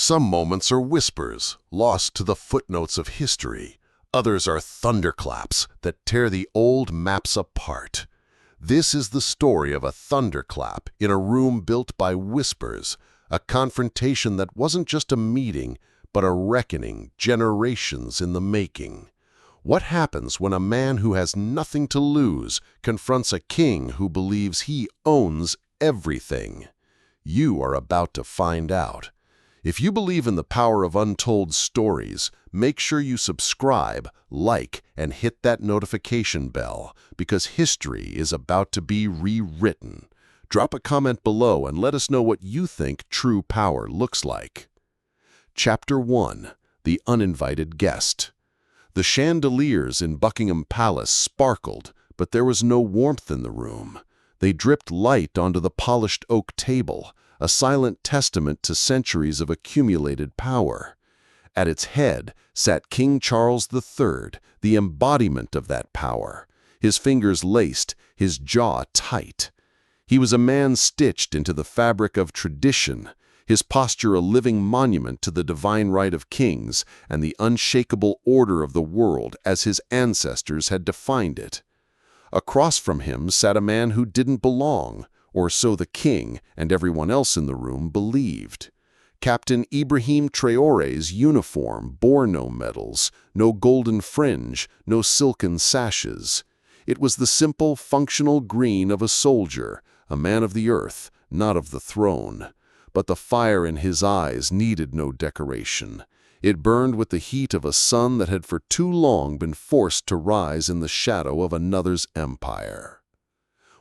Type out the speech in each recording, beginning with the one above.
Some moments are whispers, lost to the footnotes of history. Others are thunderclaps that tear the old maps apart. This is the story of a thunderclap in a room built by whispers, a confrontation that wasn't just a meeting, but a reckoning, generations in the making. What happens when a man who has nothing to lose confronts a king who believes he owns everything? You are about to find out. If you believe in the power of untold stories, make sure you subscribe, like, and hit that notification bell, because history is about to be rewritten. Drop a comment below and let us know what you think true power looks like. Chapter 1. The Uninvited Guest. The chandeliers in Buckingham Palace sparkled, but there was no warmth in the room. They dripped light onto the polished oak table, a silent testament to centuries of accumulated power. At its head sat King Charles III, the embodiment of that power, his fingers laced, his jaw tight. He was a man stitched into the fabric of tradition, his posture a living monument to the divine right of kings and the unshakable order of the world as his ancestors had defined it. Across from him sat a man who didn't belong, or so the king and everyone else in the room believed. Captain Ibrahim Traoré's uniform bore no medals, no golden fringe, no silken sashes. It was the simple, functional green of a soldier, a man of the earth, not of the throne. But the fire in his eyes needed no decoration. It burned with the heat of a sun that had for too long been forced to rise in the shadow of another's empire.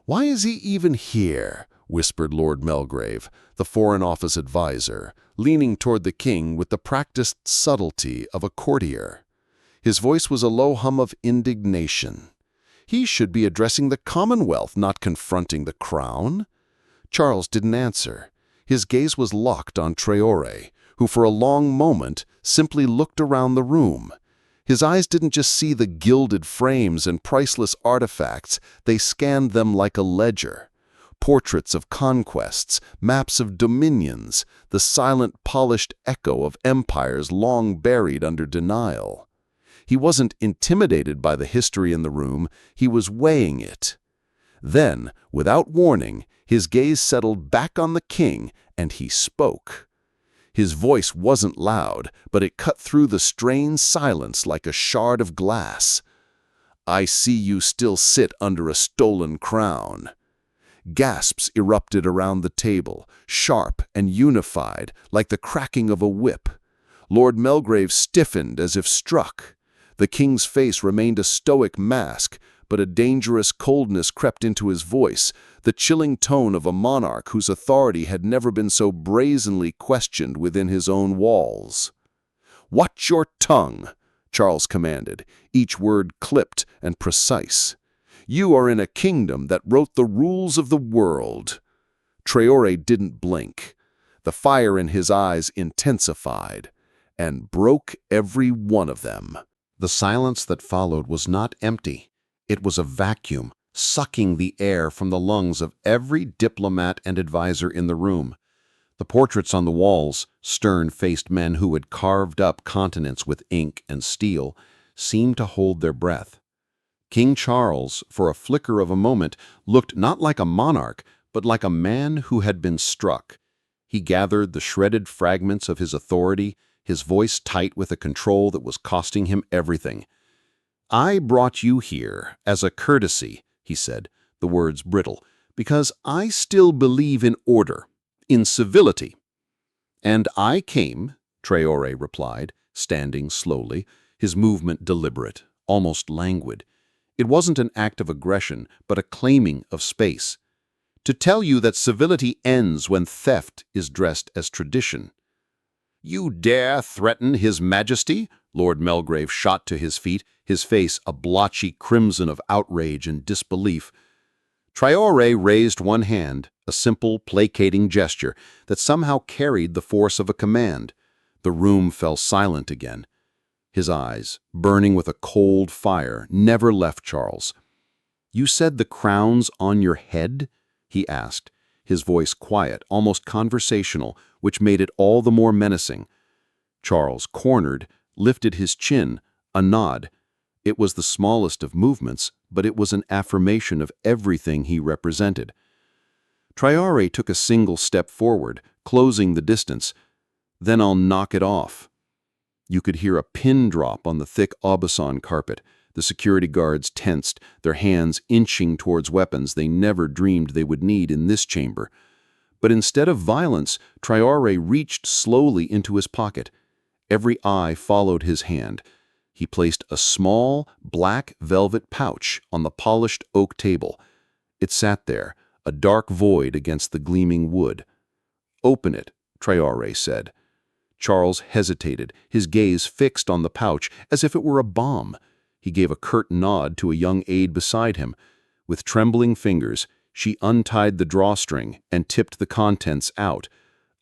"Why is he even here?" whispered Lord Melgrave, the Foreign Office advisor, leaning toward the king with the practiced subtlety of a courtier. His voice was a low hum of indignation. He should be addressing the Commonwealth, not confronting the crown. Charles didn't answer. His gaze was locked on Traoré, who for a long moment simply looked around the room. His eyes didn't just see the gilded frames and priceless artifacts, they scanned them like a ledger. Portraits of conquests, maps of dominions, the silent, polished echo of empires long buried under denial. He wasn't intimidated by the history in the room, he was weighing it. Then, without warning, his gaze settled back on the king, and he spoke. His voice wasn't loud, but it cut through the strained silence like a shard of glass. "I see you still sit under a stolen crown." Gasps erupted around the table, sharp and unified, like the cracking of a whip. Lord Melgrave stiffened as if struck. The king's face remained a stoic mask, but a dangerous coldness crept into his voice, the chilling tone of a monarch whose authority had never been so brazenly questioned within his own walls. "Watch your tongue," Charles commanded, each word clipped and precise. "You are in a kingdom that wrote the rules of the world." Traoré didn't blink. The fire in his eyes intensified and broke every one of them. The silence that followed was not empty. It was a vacuum, sucking the air from the lungs of every diplomat and advisor in the room. The portraits on the walls, stern-faced men who had carved up continents with ink and steel, seemed to hold their breath. King Charles, for a flicker of a moment, looked not like a monarch, but like a man who had been struck. He gathered the shredded fragments of his authority, his voice tight with a control that was costing him everything. "I brought you here as a courtesy," he said, the words brittle, "because I still believe in order, in civility." "And I came," Traoré replied, standing slowly, his movement deliberate, almost languid. It wasn't an act of aggression, but a claiming of space. "To tell you that civility ends when theft is dressed as tradition." "You dare threaten His Majesty?" Lord Melgrave shot to his feet, his face a blotchy crimson of outrage and disbelief. Traoré raised one hand, a simple, placating gesture that somehow carried the force of a command. The room fell silent again. His eyes, burning with a cold fire, never left Charles. "You said the crown's on your head?" he asked, his voice quiet, almost conversational, which made it all the more menacing. Charles, cornered, lifted his chin, a nod. It was the smallest of movements, but it was an affirmation of everything he represented. Traoré took a single step forward, closing the distance. "Then I'll knock it off." You could hear a pin drop on the thick Aubusson carpet. The security guards tensed, their hands inching towards weapons they never dreamed they would need in this chamber. But instead of violence, Traoré reached slowly into his pocket. Every eye followed his hand. He placed a small, black velvet pouch on the polished oak table. It sat there, a dark void against the gleaming wood. "Open it," Traoré said. Charles hesitated, his gaze fixed on the pouch as if it were a bomb. He gave a curt nod to a young aide beside him. With trembling fingers, she untied the drawstring and tipped the contents out.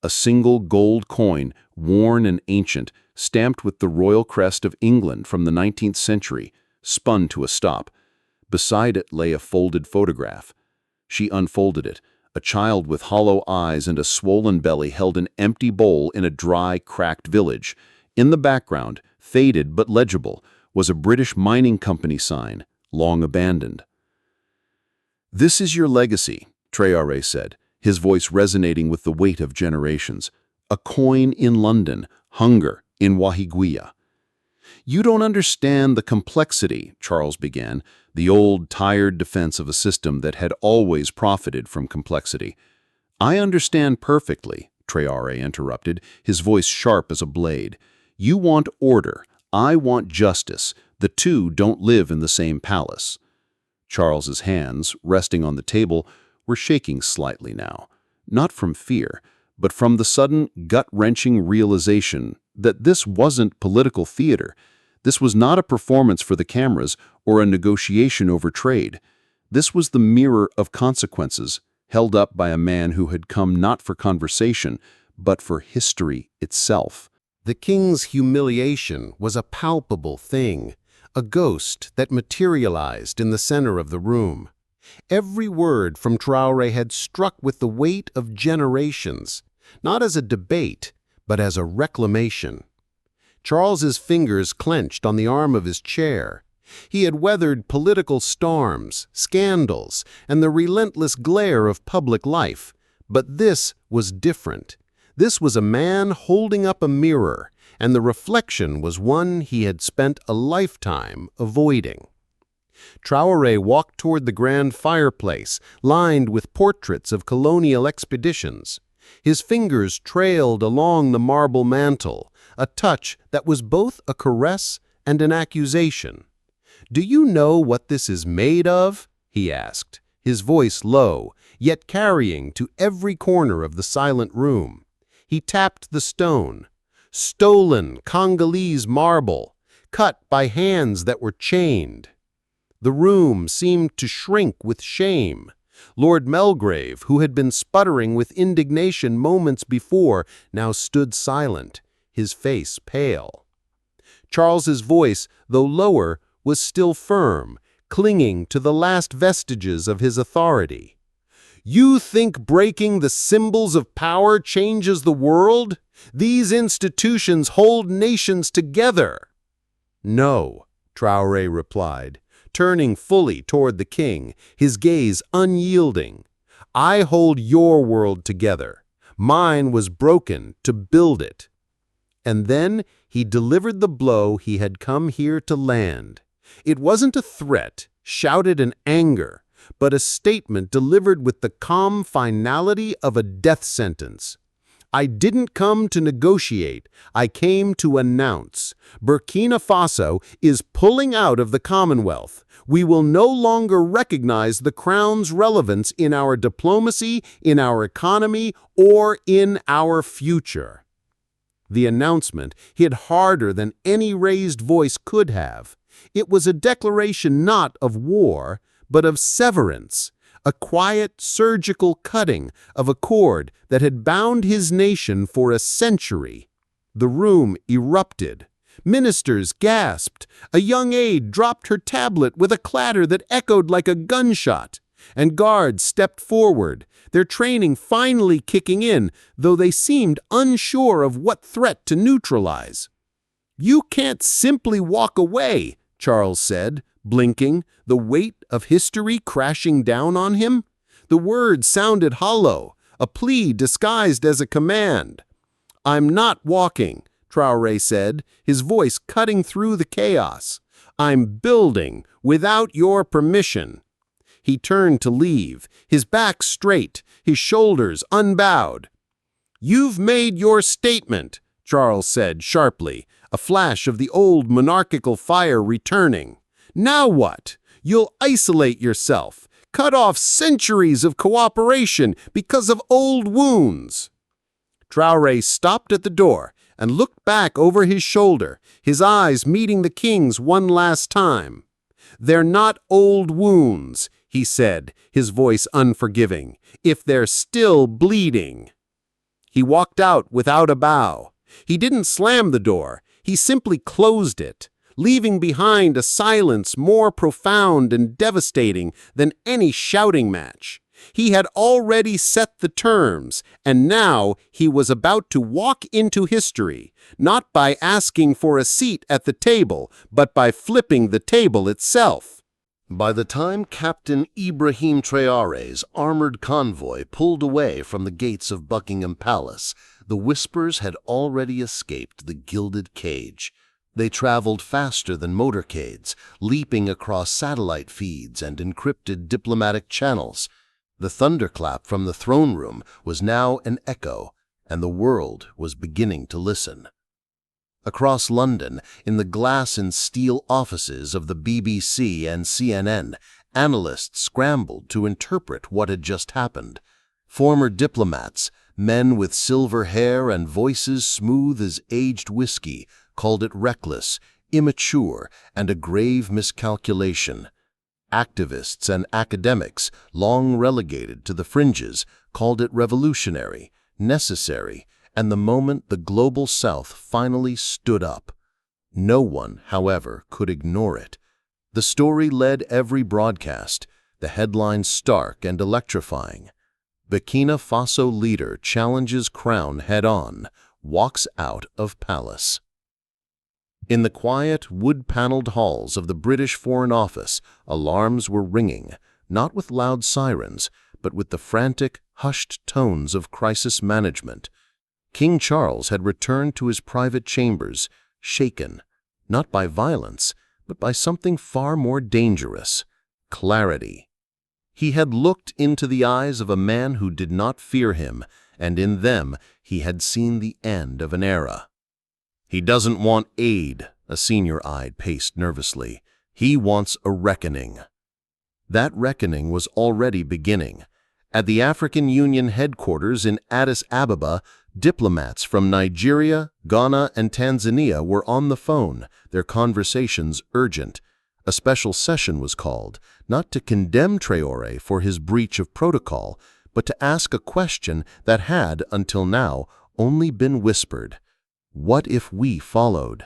A single gold coin, worn and ancient, stamped with the royal crest of England from the 19th century, spun to a stop. Beside it lay a folded photograph. She unfolded it. A child with hollow eyes and a swollen belly held an empty bowl in a dry, cracked village. In the background, faded but legible, was a British mining company sign, long abandoned. "This is your legacy," Traoré said, his voice resonating with the weight of generations. "A coin in London, hunger in Wahiguia." "You don't understand the complexity," Charles began, the old, tired defense of a system that had always profited from complexity. "I understand perfectly," Traoré interrupted, his voice sharp as a blade. "You want order. I want justice. The two don't live in the same palace." Charles's hands, resting on the table, were shaking slightly now, not from fear, but from the sudden, gut-wrenching realization that this wasn't political theater. This was not a performance for the cameras or a negotiation over trade. This was the mirror of consequences, held up by a man who had come not for conversation, but for history itself. The king's humiliation was a palpable thing, a ghost that materialized in the center of the room. Every word from Traoré had struck with the weight of generations, not as a debate, but as a reclamation. Charles's fingers clenched on the arm of his chair. He had weathered political storms, scandals, and the relentless glare of public life. But this was different. This was a man holding up a mirror, and the reflection was one he had spent a lifetime avoiding. Traoré walked toward the grand fireplace, lined with portraits of colonial expeditions. His fingers trailed along the marble mantel, a touch that was both a caress and an accusation. "Do you know what this is made of?" he asked, his voice low, yet carrying to every corner of the silent room. He tapped the stone. "Stolen Congolese marble, cut by hands that were chained." The room seemed to shrink with shame. Lord Melgrave, who had been sputtering with indignation moments before, now stood silent, his face pale. Charles's voice, though lower, was still firm, clinging to the last vestiges of his authority. "You think breaking the symbols of power changes the world? These institutions hold nations together." "No," Traoré replied, turning fully toward the king, his gaze unyielding. "I hold your world together. Mine was broken to build it." And then he delivered the blow he had come here to land. It wasn't a threat, shouted in anger, but a statement delivered with the calm finality of a death sentence. "I didn't come to negotiate, I came to announce. Burkina Faso is pulling out of the Commonwealth. We will no longer recognize the Crown's relevance in our diplomacy, in our economy, or in our future." The announcement hit harder than any raised voice could have. It was a declaration not of war, but of severance, a quiet, surgical cutting of a cord that had bound his nation for a century. The room erupted. Ministers gasped. A young aide dropped her tablet with a clatter that echoed like a gunshot. and guards stepped forward, their training finally kicking in, though they seemed unsure of what threat to neutralize. "You can't simply walk away," Charles said, blinking, the weight of history crashing down on him. The words sounded hollow, a plea disguised as a command. "I'm not walking," Traoré said, his voice cutting through the chaos. "I'm building without your permission." He turned to leave, his back straight, his shoulders unbowed. "You've made your statement," Charles said sharply, a flash of the old monarchical fire returning. "Now what? You'll isolate yourself, cut off centuries of cooperation because of old wounds." Traoré stopped at the door and looked back over his shoulder, his eyes meeting the king's one last time. "They're not old wounds," he said, his voice unforgiving, "if they're still bleeding." He walked out without a bow. He didn't slam the door, he simply closed it, leaving behind a silence more profound and devastating than any shouting match. He had already set the terms, and now he was about to walk into history, not by asking for a seat at the table, but by flipping the table itself. By the time Captain Ibrahim Traoré's armored convoy pulled away from the gates of Buckingham Palace, the Whispers had already escaped the gilded cage. They traveled faster than motorcades, leaping across satellite feeds and encrypted diplomatic channels. The thunderclap from the throne room was now an echo, and the world was beginning to listen. Across London, in the glass and steel offices of the BBC and CNN, analysts scrambled to interpret what had just happened. Former diplomats, men with silver hair and voices smooth as aged whiskey, called it reckless, immature, and a grave miscalculation. Activists and academics, long relegated to the fringes, called it revolutionary, necessary, and the moment the global South finally stood up. No one, however, could ignore it. The story led every broadcast, the headlines stark and electrifying. Burkina Faso leader challenges crown head-on, walks out of palace. In the quiet, wood-paneled halls of the British Foreign Office, alarms were ringing, not with loud sirens, but with the frantic, hushed tones of crisis management. King Charles had returned to his private chambers, shaken, not by violence, but by something far more dangerous: clarity. He had looked into the eyes of a man who did not fear him, and in them he had seen the end of an era. "He doesn't want aid," a senior-eyed paced nervously. "He wants a reckoning." That reckoning was already beginning. At the African Union headquarters in Addis Ababa, diplomats from Nigeria, Ghana, and Tanzania were on the phone, their conversations urgent. A special session was called, not to condemn Traoré for his breach of protocol, but to ask a question that had, until now, only been whispered. What if we followed?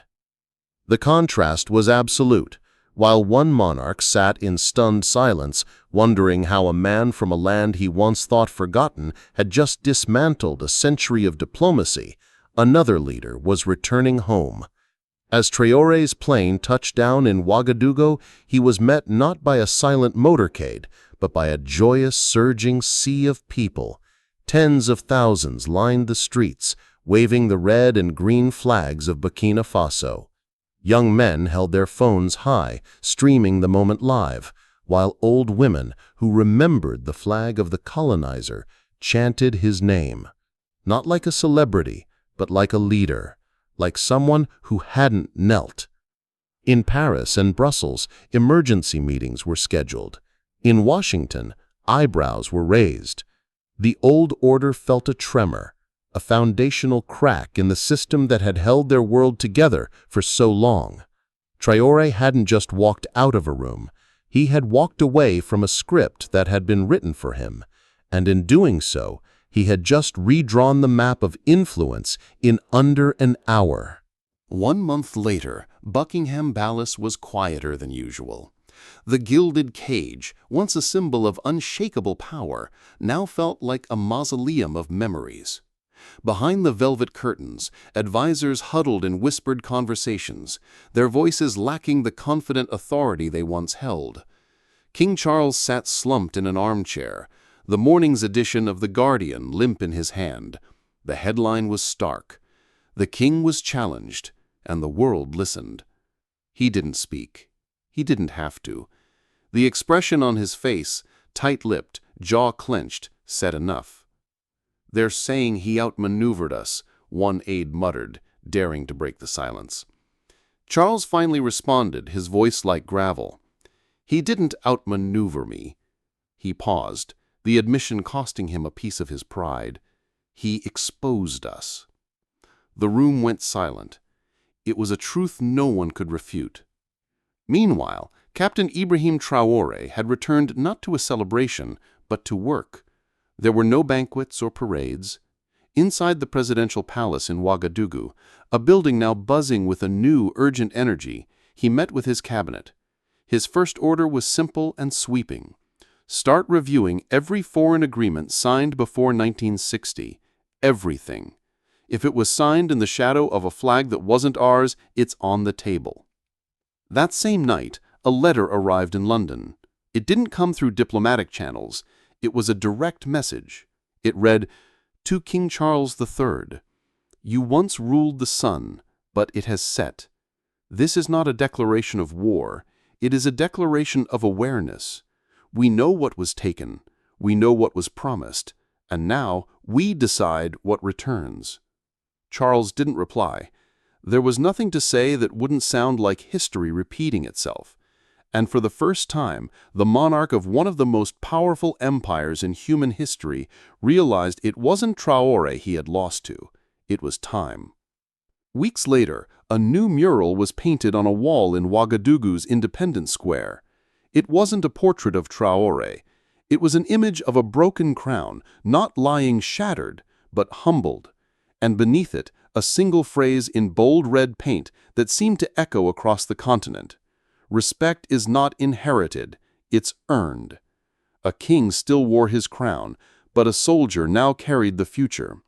The contrast was absolute. While one monarch sat in stunned silence, wondering how a man from a land he once thought forgotten had just dismantled a century of diplomacy, another leader was returning home. As Traoré's plane touched down in Ouagadougou, he was met not by a silent motorcade, but by a joyous, surging sea of people. Tens of thousands lined the streets, waving the red and green flags of Burkina Faso. Young men held their phones high, streaming the moment live, while old women, who remembered the flag of the colonizer, chanted his name. Not like a celebrity, but like a leader, like someone who hadn't knelt. In Paris and Brussels, emergency meetings were scheduled. In Washington, eyebrows were raised. The old order felt a tremor, a foundational crack in the system that had held their world together for so long. Traoré hadn't just walked out of a room, he had walked away from a script that had been written for him, and in doing so, he had just redrawn the map of influence in under an hour. 1 month later, Buckingham Palace was quieter than usual. The gilded cage, once a symbol of unshakable power, now felt like a mausoleum of memories. Behind the velvet curtains, advisors huddled in whispered conversations, their voices lacking the confident authority they once held. King Charles sat slumped in an armchair, the morning's edition of The Guardian limp in his hand. The headline was stark. The king was challenged, and the world listened. He didn't speak. He didn't have to. The expression on his face, tight-lipped, jaw clenched, said enough. "They're saying he outmaneuvered us," one aide muttered, daring to break the silence. Charles finally responded, his voice like gravel. "He didn't outmaneuver me." He paused, the admission costing him a piece of his pride. "He exposed us." The room went silent. It was a truth no one could refute. Meanwhile, Captain Ibrahim Traoré had returned not to a celebration, but to work. There were no banquets or parades. Inside the presidential palace in Ouagadougou, a building now buzzing with a new, urgent energy, he met with his cabinet. His first order was simple and sweeping. Start reviewing every foreign agreement signed before 1960. Everything. If it was signed in the shadow of a flag that wasn't ours, it's on the table. That same night, a letter arrived in London. It didn't come through diplomatic channels. It was a direct message. It read, "To King Charles III, you once ruled the sun, but it has set. This is not a declaration of war. It is a declaration of awareness. We know what was taken. We know what was promised. And now we decide what returns." Charles didn't reply. There was nothing to say that wouldn't sound like history repeating itself. And for the first time, the monarch of one of the most powerful empires in human history realized it wasn't Traoré he had lost to. It was time. Weeks later, a new mural was painted on a wall in Ouagadougou's Independence Square. It wasn't a portrait of Traoré. It was an image of a broken crown, not lying shattered, but humbled. And beneath it, a single phrase in bold red paint that seemed to echo across the continent. "Respect is not inherited, it's earned." A king still wore his crown, but a soldier now carried the future.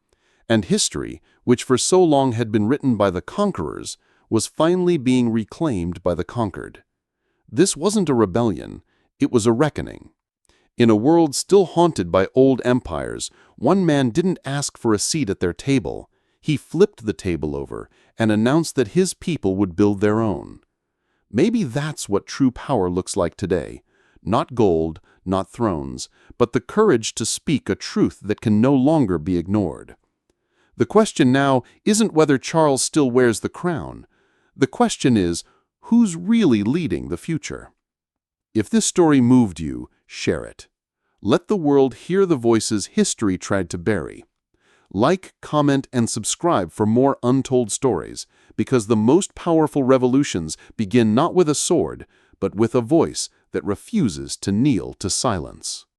And history, which for so long had been written by the conquerors, was finally being reclaimed by the conquered. This wasn't a rebellion, it was a reckoning. In a world still haunted by old empires, one man didn't ask for a seat at their table. He flipped the table over and announced that his people would build their own. Maybe that's what true power looks like today. Not gold, not thrones, but the courage to speak a truth that can no longer be ignored. The question now isn't whether Charles still wears the crown. The question is, who's really leading the future? If this story moved you, share it. Let the world hear the voices history tried to bury. Like, comment, and subscribe for more untold stories, because the most powerful revolutions begin not with a sword, but with a voice that refuses to kneel to silence.